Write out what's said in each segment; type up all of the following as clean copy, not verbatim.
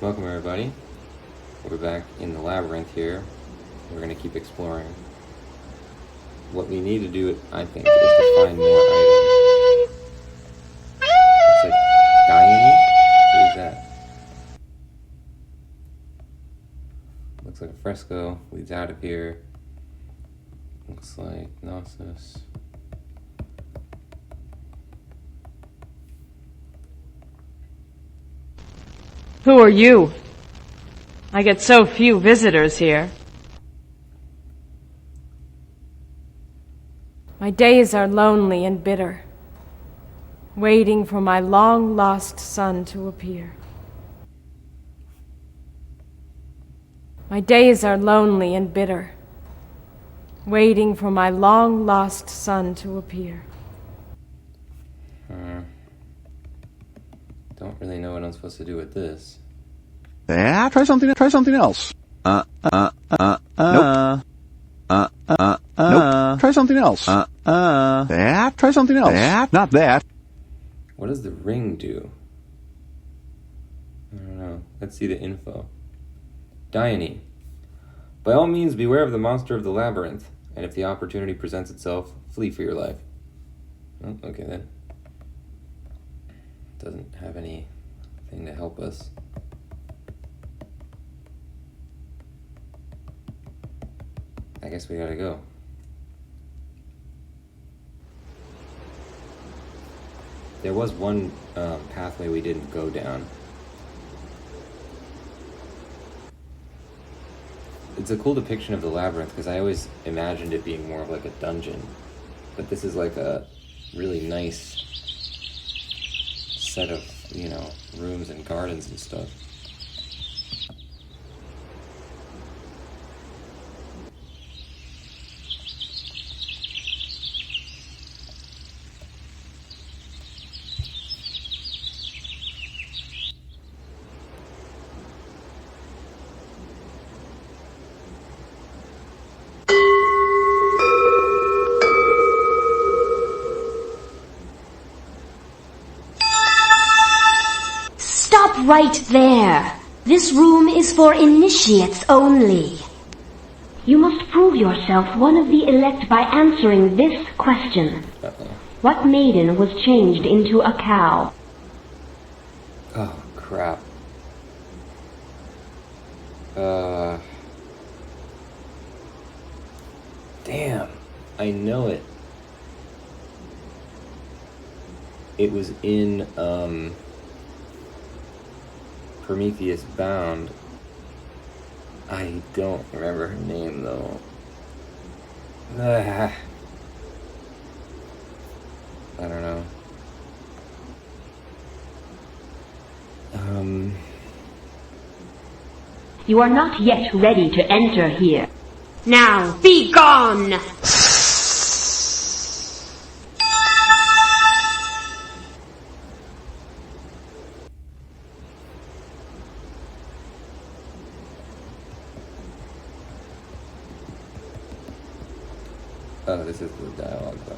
Welcome everybody. We're back in the labyrinth here. We're going to keep exploring. What we need to do, I think, is to find more items. It's like Diane? What is that? Looks like a fresco. Leads out of here. Looks like Gnosis. Who are you? I get so few visitors here. My days are lonely and bitter, waiting for my long-lost son to appear. My days are lonely and bitter, waiting for my long-lost son to appear. Don't really know what I'm supposed to do with this. Yeah, try something else. Nope. Nope. Try something else. Yeah, try something else. Yeah, not that. What does the ring do? I don't know. Let's see the info. Diane. By all means, beware of the monster of the labyrinth, and if the opportunity presents itself, flee for your life. Oh, okay then. Doesn't have anything to help us. I guess we gotta go. There was one pathway we didn't go down. It's a cool depiction of the labyrinth because I always imagined it being more of like a dungeon. But this is like a really nice set of, rooms and gardens and stuff. Right there. This room is for initiates only. You must prove yourself one of the elect by answering this question. What maiden was changed into a cow? Oh, crap. Damn. I know it. It was in, Prometheus Bound. I don't remember her name though. I don't know. You are not yet ready to enter here. Now, be gone! Oh, this is the dialogue though.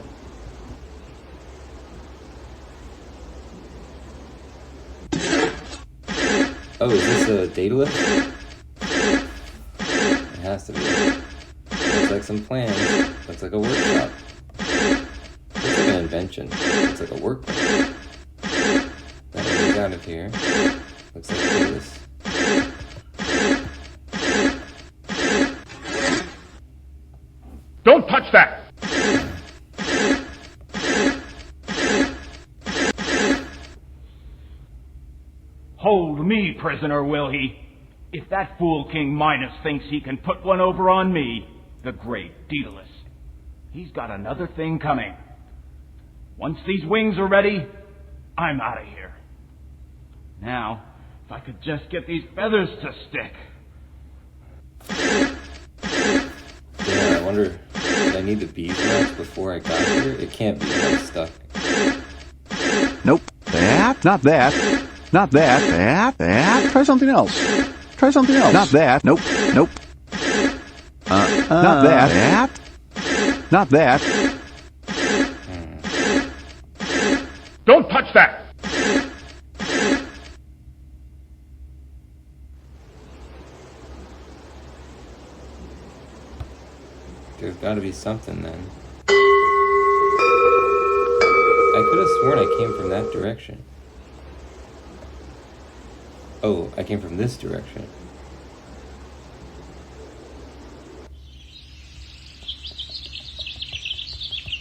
Oh, is this a Daedalus? It has to be. Looks like some plans. Looks like a workshop. Looks like an invention. Looks like a workbench. That gets out of here. Looks like Daedalus. Don't touch that! Hold me prisoner, will he? If that fool King Minos thinks he can put one over on me, the great Daedalus, he's got another thing coming. Once these wings are ready, I'm out of here. Now, if I could just get these feathers to stick. Yeah, I wonder, did I need the beeswax before I got here? It can't be like stuck. Nope. That, not that. Not that. That. Try something else. Try something else. Not that. Nope. Nope. Not that. That. Not that. Don't touch that! There's gotta be something then. I could have sworn I came from that direction. Oh, I came from this direction.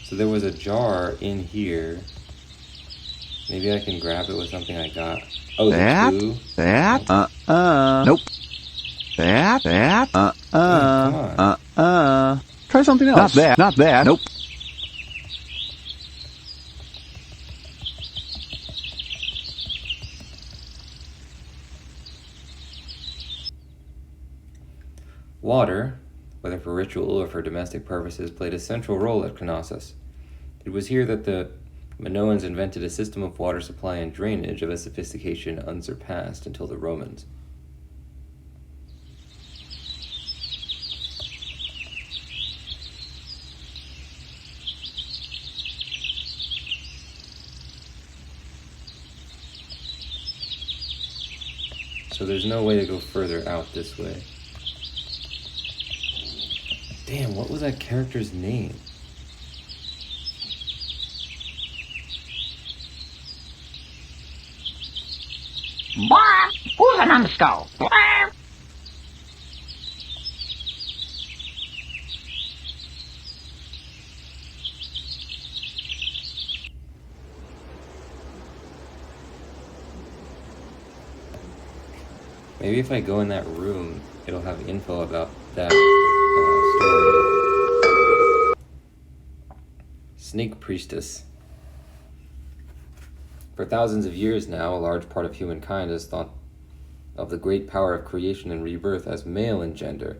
So there was a jar in here. Maybe I can grab it with something I got. Oh, the clue. Nope. Come on. Try something else. Not that. Nope. Water, whether for ritual or for domestic purposes, played a central role at Knossos. It was here that the Minoans invented a system of water supply and drainage of a sophistication unsurpassed until the Romans. So there's no way to go further out this way. Damn, what was that character's name? Who's a numbskull? Maybe if I go in that room, it'll have info about that story. Snake Priestess. For thousands of years now, a large part of humankind has thought of the great power of creation and rebirth as male in gender.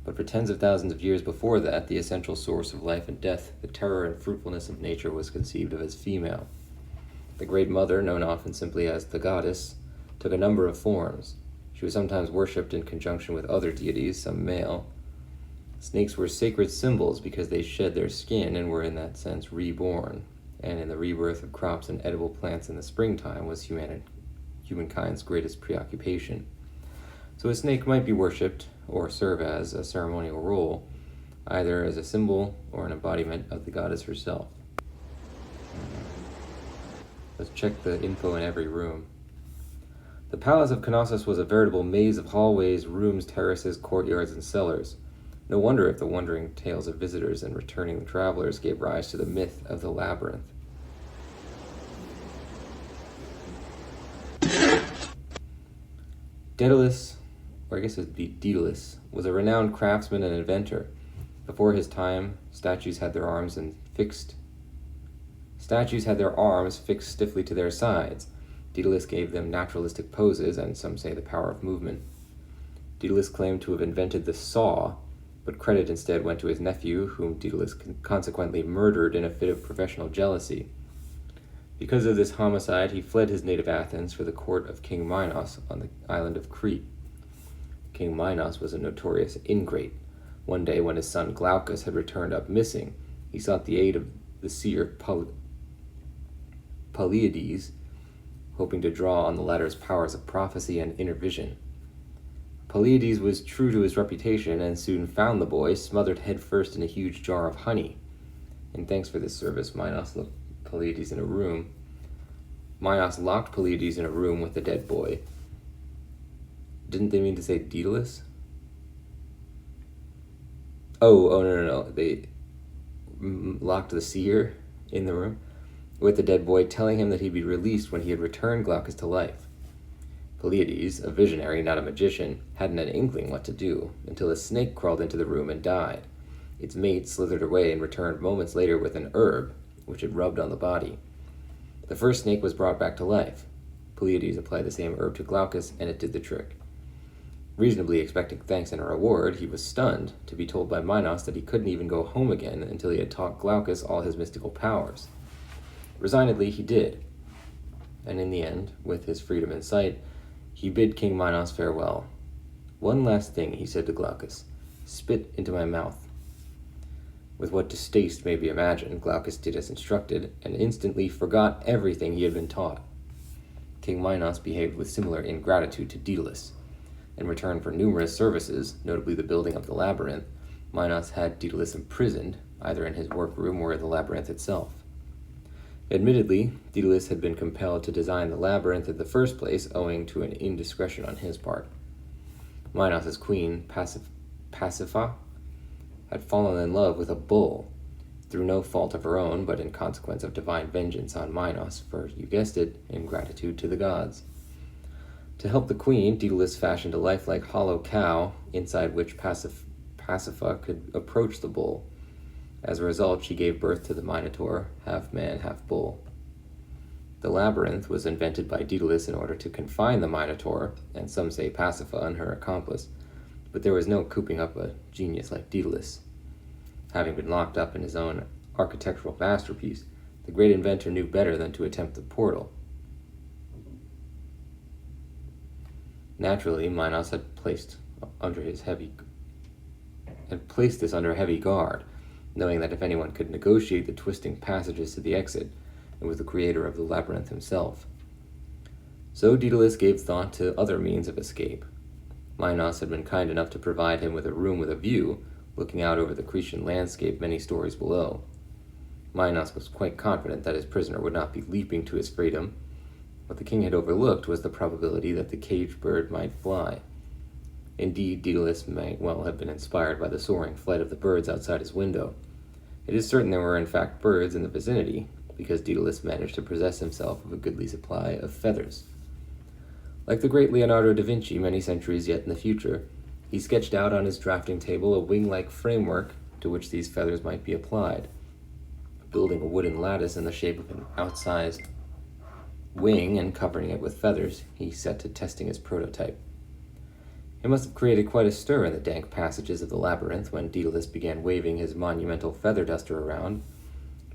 But for tens of thousands of years before that, the essential source of life and death, the terror and fruitfulness of nature, was conceived of as female. The Great Mother, known often simply as the Goddess, took a number of forms. She was sometimes worshipped in conjunction with other deities, some male. Snakes were sacred symbols because they shed their skin and were in that sense reborn. And in the rebirth of crops and edible plants in the springtime was humankind's greatest preoccupation. So a snake might be worshipped or serve as a ceremonial role, either as a symbol or an embodiment of the goddess herself. Let's check the info in every room. The palace of Knossos was a veritable maze of hallways, rooms, terraces, courtyards, and cellars. No wonder if the wondering tales of visitors and returning travelers gave rise to the myth of the labyrinth. Daedalus, or I guess it would be Daedalus, was a renowned craftsman and inventor. Before his time, statues had their arms fixed stiffly to their sides. Daedalus gave them naturalistic poses and some say the power of movement. Daedalus claimed to have invented the saw, but credit instead went to his nephew, whom Daedalus consequently murdered in a fit of professional jealousy. Because of this homicide, he fled his native Athens for the court of King Minos on the island of Crete. King Minos was a notorious ingrate. One day, when his son Glaucus had returned up missing, he sought the aid of the seer Polyades, hoping to draw on the latter's powers of prophecy and inner vision. Polyades was true to his reputation and soon found the boy smothered headfirst in a huge jar of honey. In thanks for this service, Minos locked Polyades in a room with the dead boy. Didn't they mean to say Daedalus? Oh, no. They locked the seer in the room with the dead boy, telling him that he'd be released when he had returned Glaucus to life. Polyades, a visionary, not a magician, hadn't an inkling what to do until a snake crawled into the room and died. Its mate slithered away and returned moments later with an herb, which it rubbed on the body. The first snake was brought back to life. Polyades applied the same herb to Glaucus, and it did the trick. Reasonably expecting thanks and a reward, he was stunned to be told by Minos that he couldn't even go home again until he had taught Glaucus all his mystical powers. Resignedly, he did, and in the end, with his freedom in sight, he bid King Minos farewell. "One last thing," he said to Glaucus, "spit into my mouth." With what distaste may be imagined, Glaucus did as instructed, and instantly forgot everything he had been taught. King Minos behaved with similar ingratitude to Daedalus. In return for numerous services, notably the building of the labyrinth, Minos had Daedalus imprisoned, either in his workroom or in the labyrinth itself. Admittedly, Daedalus had been compelled to design the labyrinth in the first place owing to an indiscretion on his part. Minos' queen, Pasiphae, had fallen in love with a bull, through no fault of her own, but in consequence of divine vengeance on Minos for, you guessed it, ingratitude to the gods. To help the queen, Daedalus fashioned a lifelike hollow cow inside which Pasiphae could approach the bull. As a result, she gave birth to the Minotaur, half man, half bull. The labyrinth was invented by Daedalus in order to confine the Minotaur, and some say Pasiphae and her accomplice, but there was no cooping up a genius like Daedalus. Having been locked up in his own architectural masterpiece, the great inventor knew better than to attempt the portal. Naturally, Minos had placed this under heavy guard, knowing that if anyone could negotiate the twisting passages to the exit, it was the creator of the labyrinth himself. So Daedalus gave thought to other means of escape. Minos had been kind enough to provide him with a room with a view, looking out over the Cretan landscape many stories below. Minos was quite confident that his prisoner would not be leaping to his freedom. What the king had overlooked was the probability that the caged bird might fly. Indeed, Daedalus might well have been inspired by the soaring flight of the birds outside his window. It is certain there were in fact birds in the vicinity, because Daedalus managed to possess himself of a goodly supply of feathers. Like the great Leonardo da Vinci many centuries yet in the future, he sketched out on his drafting table a wing-like framework to which these feathers might be applied. Building a wooden lattice in the shape of an outsized wing and covering it with feathers, he set to testing his prototype. It must have created quite a stir in the dank passages of the labyrinth when Daedalus began waving his monumental feather duster around.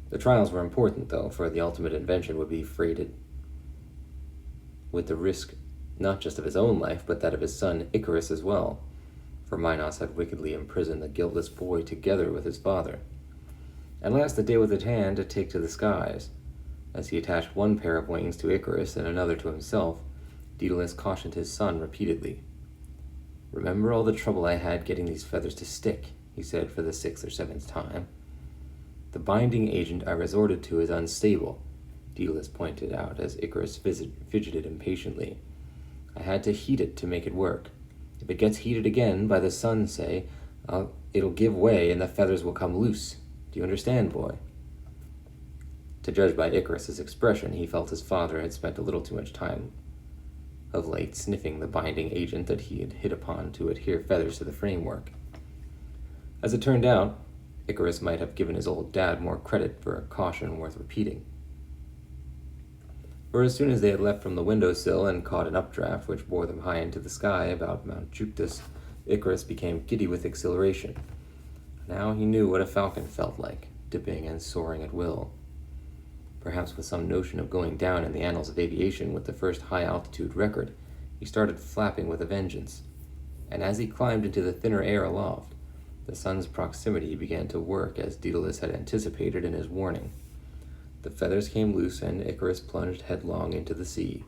The trials were important, though, for the ultimate invention would be freighted with the risk not just of his own life, but that of his son Icarus as well, for Minos had wickedly imprisoned the guiltless boy together with his father. At last the day was at hand to take to the skies. As he attached one pair of wings to Icarus and another to himself, Daedalus cautioned his son repeatedly. "Remember all the trouble I had getting these feathers to stick," he said for the 6th or 7th time. "The binding agent I resorted to is unstable," Daedalus pointed out as Icarus fidgeted impatiently. "I had to heat it to make it work. If it gets heated again by the sun, say, it'll give way and the feathers will come loose. Do you understand, boy?" To judge by Icarus's expression, he felt his father had spent a little too much time of late sniffing the binding agent that he had hit upon to adhere feathers to the framework. As it turned out, Icarus might have given his old dad more credit for a caution worth repeating. For as soon as they had left from the windowsill and caught an updraft which bore them high into the sky about Mount Juctus, Icarus became giddy with exhilaration. Now he knew what a falcon felt like, dipping and soaring at will. Perhaps with some notion of going down in the annals of aviation with the first high-altitude record, he started flapping with a vengeance. And as he climbed into the thinner air aloft, the sun's proximity began to work as Daedalus had anticipated in his warning. The feathers came loose and Icarus plunged headlong into the sea,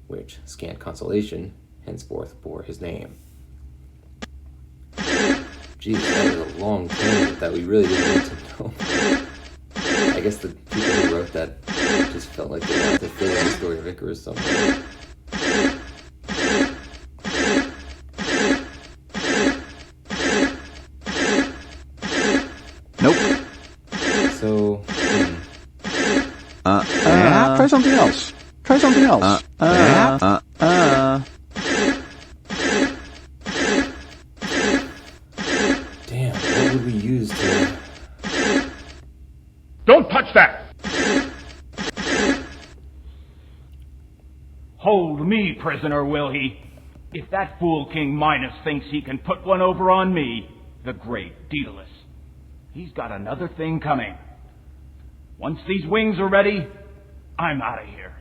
which, scant consolation, henceforth bore his name. Geez, that was a long tangent that we really didn't need to know. I guess the people who wrote that just felt like they had to fill in the story of Icarus somewhere. Nope. So, Try something else. Try something else. damn, what would we use to... Don't touch that! Hold me prisoner, will he? If that fool King Minos thinks he can put one over on me, the great Daedalus, he's got another thing coming. Once these wings are ready, I'm out of here.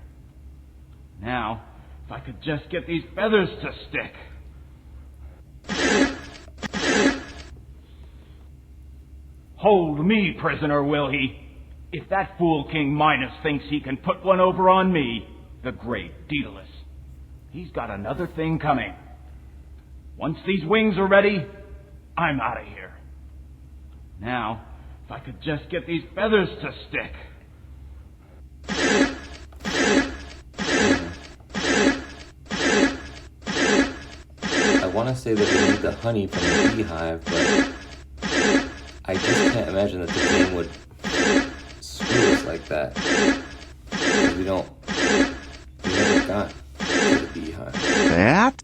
Now, if I could just get these feathers to stick. Hold me prisoner, will he? If that fool King Minos thinks he can put one over on me, the great Daedalus, he's got another thing coming. Once these wings are ready, I'm out of here. Now, if I could just get these feathers to stick. I want to say that we need the honey from the beehive, but I just can't imagine that the game would screw us like that. We never got to the beehive. That?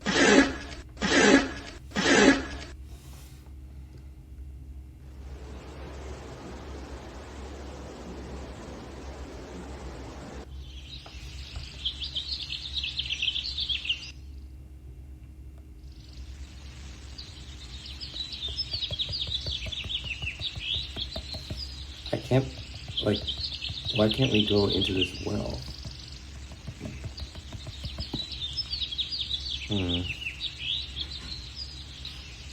I can't, why can't we go into this well?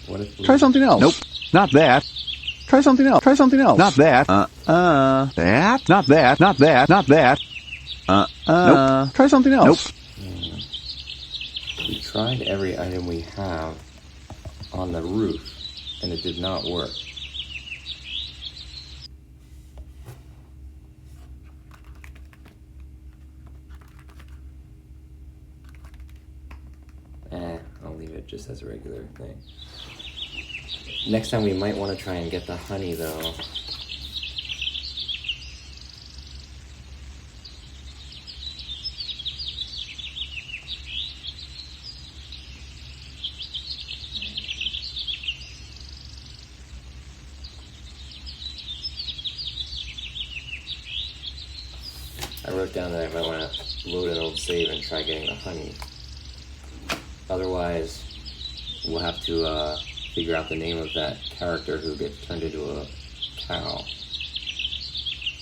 What if we... Try something else. Nope. Not that. Try something else. Try something else. Not that. That. Not that. Not that. Not that. Nope. Try something else. Nope. We tried every item we have on the roof, and it did not work. I'll leave it just as a regular thing. Next time we might want to try and get the honey, though. I wrote down that I might want to load an old save and try getting the honey. Otherwise, we'll have to figure out the name of that character who gets turned into a cow.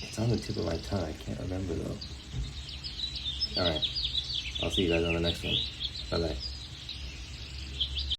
It's on the tip of my tongue. I can't remember, though. Alright. I'll see you guys on the next one. Bye-bye.